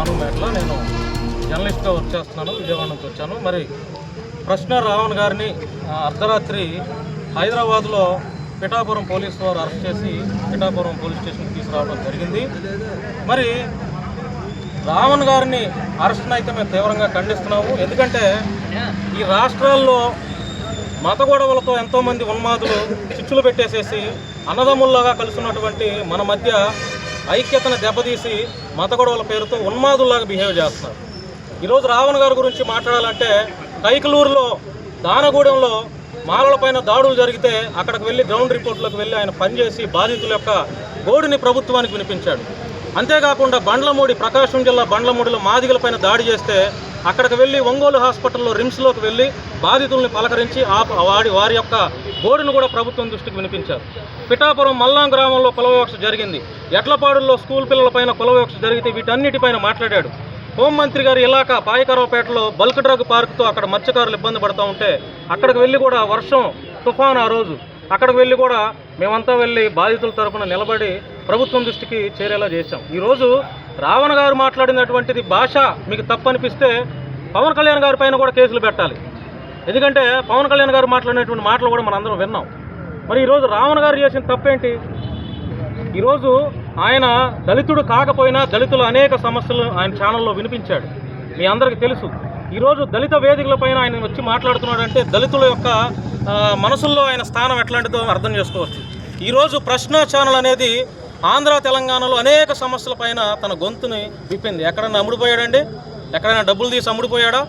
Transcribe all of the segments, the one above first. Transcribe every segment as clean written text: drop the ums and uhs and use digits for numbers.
భానుమేటలో నేను జర్నలిస్ట్గా వర్క్ చేస్తున్నాను. విజయవాడ నుంచి వచ్చాను. మరి ప్రశ్న రావణ్ గారిని అర్ధరాత్రి హైదరాబాద్లో పిఠాపురం పోలీసు వారు అరెస్ట్ చేసి పిఠాపురం పోలీస్ స్టేషన్కి తీసుకురావడం జరిగింది. మరి రావణ్ గారిని అరెస్ట్ను అయితే మేము తీవ్రంగా ఖండిస్తున్నాము. ఎందుకంటే ఈ రాష్ట్రాల్లో మత గొడవలతో ఎంతోమంది ఉన్మాదులు చిచ్చులు పెట్టేసేసి అన్నదమ్ముల్లాగా కలుసున్నటువంటి మన మధ్య ఐక్యతను దెబ్బతీసి మత గొడవల పేరుతో ఉన్మాదుల్లాగా బిహేవ్ చేస్తున్నారు. ఈరోజు రావణ్ గారి గురించి మాట్లాడాలంటే కైకలూరులో దానగూడెంలో మాలలపైన దాడులు జరిగితే అక్కడికి వెళ్ళి గ్రౌండ్ రిపోర్ట్లోకి వెళ్ళి ఆయన పనిచేసి బాధితుల యొక్క గోడుని ప్రభుత్వానికి వినిపించాడు. అంతేకాకుండా బండ్లమూడి, ప్రకాశం జిల్లా బండ్లమూడిలో మాదిగలపైన దాడి చేస్తే అక్కడికి వెళ్ళి ఒంగోలు హాస్పిటల్లో రిమ్స్లోకి వెళ్ళి బాధితుల్ని పలకరించి వారి యొక్క గోడును కూడా ప్రభుత్వం దృష్టికి వినిపించారు. పిఠాపురం మల్లాం గ్రామంలో కులవివక్ష జరిగింది. ఎట్లపాడుల్లో స్కూల్ పిల్లలపైన కులవివక్ష జరిగితే వీటన్నిటిపైన మాట్లాడాడు. హోంమంత్రి గారి ఇలాకా పాయకరావుపేటలో బల్క్ డ్రగ్ పార్కుతో అక్కడ మత్స్యకారులు ఇబ్బంది పడుతూ ఉంటే అక్కడికి వెళ్ళి కూడా వర్షం తుఫాను ఆ రోజు అక్కడికి వెళ్ళి కూడా మేమంతా వెళ్ళి బాధితుల తరఫున నిలబడి ప్రభుత్వం దృష్టికి చేరేలా చేశాం. ఈరోజు రావణ్ గారు మాట్లాడినటువంటిది భాష మీకు తప్పు అనిపిస్తే పవన్ కళ్యాణ్ గారి పైన కూడా కేసులు పెట్టాలి. ఎందుకంటే పవన్ కళ్యాణ్ గారు మాట్లాడినటువంటి మాటలు కూడా మనందరం విన్నాం. మరి ఈరోజు రావణ్ గారు చేసిన తప్పేంటి? ఈరోజు ఆయన దళితుడు కాకపోయినా దళితుల అనేక సమస్యలు ఆయన ఛానల్లో వినిపించాడు. మీ అందరికీ తెలుసు. ఈరోజు దళిత వేదికలపైన ఆయన వచ్చి మాట్లాడుతున్నాడంటే దళితుల యొక్క మనసుల్లో ఆయన స్థానం ఎట్లాంటిదో అర్థం చేసుకోవచ్చు. ఈరోజు ప్రశ్న ఛానల్ అనేది ఆంధ్ర తెలంగాణలో అనేక సమస్యలపైన తన గొంతుని విప్పింది. ఎక్కడైనా అమ్ముడిపోయాడండి? ఎక్కడైనా డబ్బులు తీసి అమ్ముడిపోయాడా?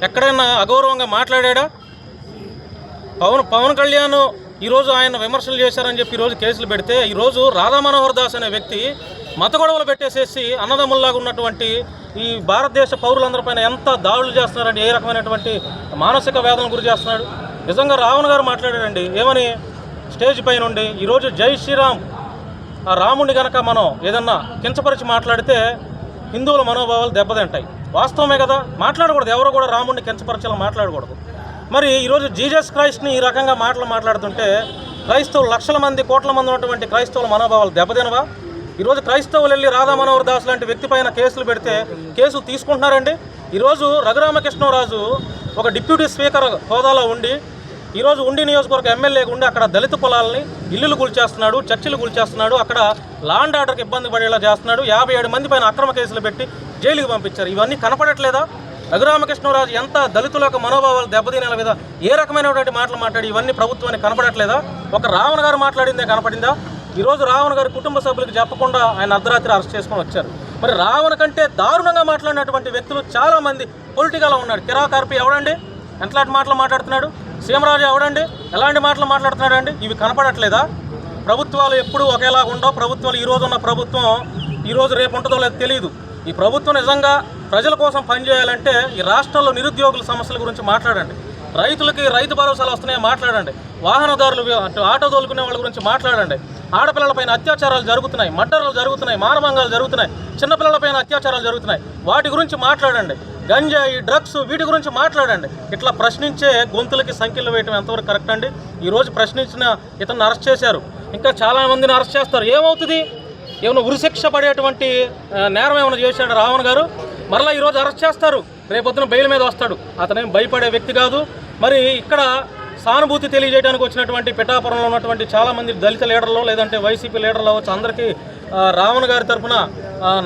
ఎక్కడైనా అగౌరవంగా మాట్లాడా? పవన్ కళ్యాణ్ ఈరోజు ఆయన విమర్శలు చేశారని చెప్పి ఈరోజు కేసులు పెడితే ఈరోజు రాధా మనోహర్ దాస్ అనే వ్యక్తి మత గొడవలు పెట్టేసేసి అన్నదమ్ముల్లాగా ఉన్నటువంటి ఈ భారతదేశ పౌరులందరిపైన ఎంత దాడులు చేస్తున్నారండి, ఏ రకమైనటువంటి మానసిక వేదనకు గురి చేస్తున్నాడు. నిజంగా రావణ్ గారు మాట్లాడారండి ఏమని స్టేజ్ పై నుండి, ఈరోజు జై శ్రీరామ్ ఆ రాముడిని కనుక మనం ఏదన్నా కించపరిచి మాట్లాడితే హిందువుల మనోభావాలు దెబ్బతింటాయి. వాస్తవమే కదా, మాట్లాడకూడదు. ఎవరు కూడా రాముడిని కించపరిచేలా మాట్లాడకూడదు. మరి ఈరోజు జీసస్ క్రైస్ట్ని ఈ రకంగా మాట్లాడుతుంటే క్రైస్తవులు లక్షల మంది కోట్ల మంది ఉన్నటువంటి క్రైస్తవుల మనోభావాలు దెబ్బతినవా? ఈరోజు క్రైస్తవులు వెళ్ళి రాధా మనోహర్ దాస్ లాంటి వ్యక్తి పైన కేసులు పెడితే కేసులు తీసుకుంటున్నారండి. ఈరోజు రఘురామకృష్ణరాజు ఒక డిప్యూటీ స్పీకర్ హోదాలో ఉండి ఈరోజు ఉండి నియోజకవర్గ ఎమ్మెల్యేగా ఉండి అక్కడ దళిత కులాలని ఇల్లులు కూల్చేస్తున్నాడు, చర్చిలు కూల్చేస్తున్నాడు, అక్కడ లా అండ్ ఆర్డర్కి ఇబ్బంది పడేలా చేస్తున్నాడు. 57 మంది పైన అక్రమ కేసులు పెట్టి జైలుకి పంపించారు. ఇవన్నీ కనపడట్లేదా? రఘురామకృష్ణరాజు ఎంత దళితుల యొక్క మనోభావాలు దెబ్బతినేల మీద ఏ రకమైనటువంటి మాటలు మాట్లాడి ఇవన్నీ ప్రభుత్వానికి కనపడట్లేదా? ఒక రావణ్ గారు మాట్లాడిందే కనపడిందా? ఈరోజు రావణ్ గారి కుటుంబ సభ్యులకు చెప్పకుండా ఆయన అర్ధరాత్రి అరెస్ట్ చేసుకొని వచ్చారు. మరి రావణ్ కంటే దారుణంగా మాట్లాడినటువంటి వ్యక్తులు చాలామంది పొలిటికల్లో ఉన్నాడు. కిరాక్ ఆర్పి ఎవడండి ఎట్లాంటి మాటలు మాట్లాడుతున్నాడు? సీమరాజు ఎవడండి ఎలాంటి మాటలు మాట్లాడుతున్నాడు అండి? ఇవి కనపడట్లేదా? ప్రభుత్వాలు ఎప్పుడు ఒకేలాగా ఉండవు. ప్రభుత్వాలు ఈరోజు ఉన్న ప్రభుత్వం ఈరోజు రేపు ఉంటుందో లేదో తెలియదు. ఈ ప్రభుత్వం నిజంగా ప్రజల కోసం పనిచేయాలంటే ఈ రాష్ట్రంలో నిరుద్యోగుల సమస్యల గురించి మాట్లాడండి, రైతులకి రైతు భరోసాలు వస్తున్నాయో మాట్లాడండి, వాహనదారులు ఆటో తోలుకునే వాళ్ళ గురించి మాట్లాడండి, ఆడపిల్లలపైన అత్యాచారాలు జరుగుతున్నాయి, మర్డర్లు జరుగుతున్నాయి, మానభంగాలు జరుగుతున్నాయి, చిన్నపిల్లలపైన అత్యాచారాలు జరుగుతున్నాయి, వాటి గురించి మాట్లాడండి, గంజాయి డ్రగ్స్ వీటి గురించి మాట్లాడండి. ఇట్లా ప్రశ్నించే గొంతులకి సంఖ్యలు వేయటం ఎంతవరకు కరెక్ట్ అండి? ఈరోజు ప్రశ్నించిన ఇతన్ని అరెస్ట్ చేశారు, ఇంకా చాలామందిని అరెస్ట్ చేస్తారు. ఏమవుతుంది? ఏమైనా ఉరిశిక్ష పడేటువంటి నేరం ఏమైనా చేశాడు రావణ్ గారు? మరలా ఈరోజు అరెస్ట్ చేస్తారు, రేపొద్దున బెయిల్ మీద వస్తాడు. అతనేం భయపడే వ్యక్తి కాదు. మరి ఇక్కడ సానుభూతి తెలియజేయడానికి వచ్చినటువంటి పిఠాపురంలో ఉన్నటువంటి చాలామంది దళిత లీడర్లు లేదంటే వైసీపీ లీడర్లు అవ్వచ్చు, అందరికీ రావణ్ గారి తరఫున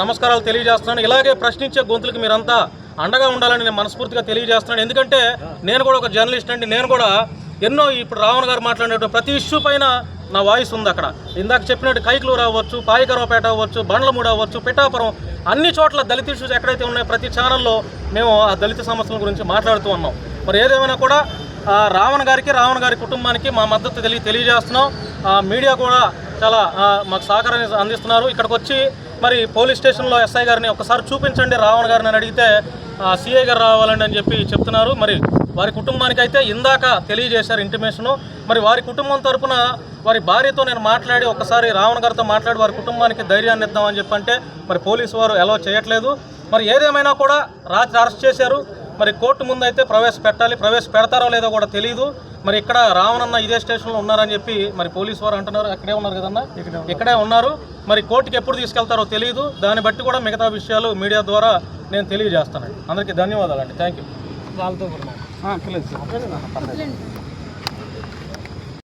నమస్కారాలు తెలియజేస్తున్నాను. ఇలాగే ప్రశ్నించే గొంతులకి మీరంతా అండగా ఉండాలని నేను మనస్ఫూర్తిగా తెలియజేస్తున్నాను. ఎందుకంటే నేను కూడా ఒక జర్నలిస్ట్ అండి. నేను కూడా ఎన్నో ఇప్పుడు రావణ్ గారు మాట్లాడినటువంటి ప్రతి ఇష్యూ పైన నా వాయిస్ ఉంది. అక్కడ ఇందాక చెప్పినట్టు కైకలూరు అవ్వచ్చు, పాయకరావుపేట అవ్వచ్చు, బండ్లమూడి అవ్వచ్చు, పిఠాపురం అన్ని చోట్ల దళిత ఇష్యూస్ ఎక్కడైతే ఉన్నాయో ప్రతి ఛానల్లో మేము ఆ దళిత సమస్యల గురించి మాట్లాడుతూ ఉన్నాం. మరి ఏదేమైనా కూడా రావణ్ గారి కుటుంబానికి మా మద్దతు తెలియజేస్తున్నాం. మీడియా కూడా చాలా మాకు సహకారాన్ని అందిస్తున్నారు. ఇక్కడికి వచ్చి మరి పోలీస్ స్టేషన్లో ఎస్ఐ గారిని ఒకసారి చూపించండి రావణ్ గారిని అని అడిగితే సిఐ గారు రావాలండి అని చెప్పి చెప్తున్నారు. మరి వారి కుటుంబానికి అయితే ఇందాక తెలియజేశారు ఇంటిమేషను. మరి వారి కుటుంబం తరఫున వారి భార్యతో నేను మాట్లాడి ఒకసారి రావణ్ గారితో మాట్లాడి వారి కుటుంబానికి ధైర్యాన్ని ఇద్దామని చెప్పంటే మరి పోలీసు వారు అలౌ చేయట్లేదు. మరి ఏదేమైనా కూడా రాత్రి అరెస్ట్ చేశారు. మరి కోర్టు ముందు అయితే ప్రవేశపెడతారో లేదో కూడా తెలియదు. మరి ఇక్కడ రావణన్న ఇదే స్టేషన్లో ఉన్నారని చెప్పి మరి పోలీసు వారు అంటున్నారు. అక్కడే ఉన్నారు కదన్నా, ఇక్కడే ఉన్నారు. మరి కోర్టుకి ఎప్పుడు తీసుకెళ్తారో తెలియదు. దాన్ని బట్టి కూడా మిగతా విషయాలు మీడియా ద్వారా నేను తెలియజేస్తానండి. అందరికీ ధన్యవాదాలండి. Thank you.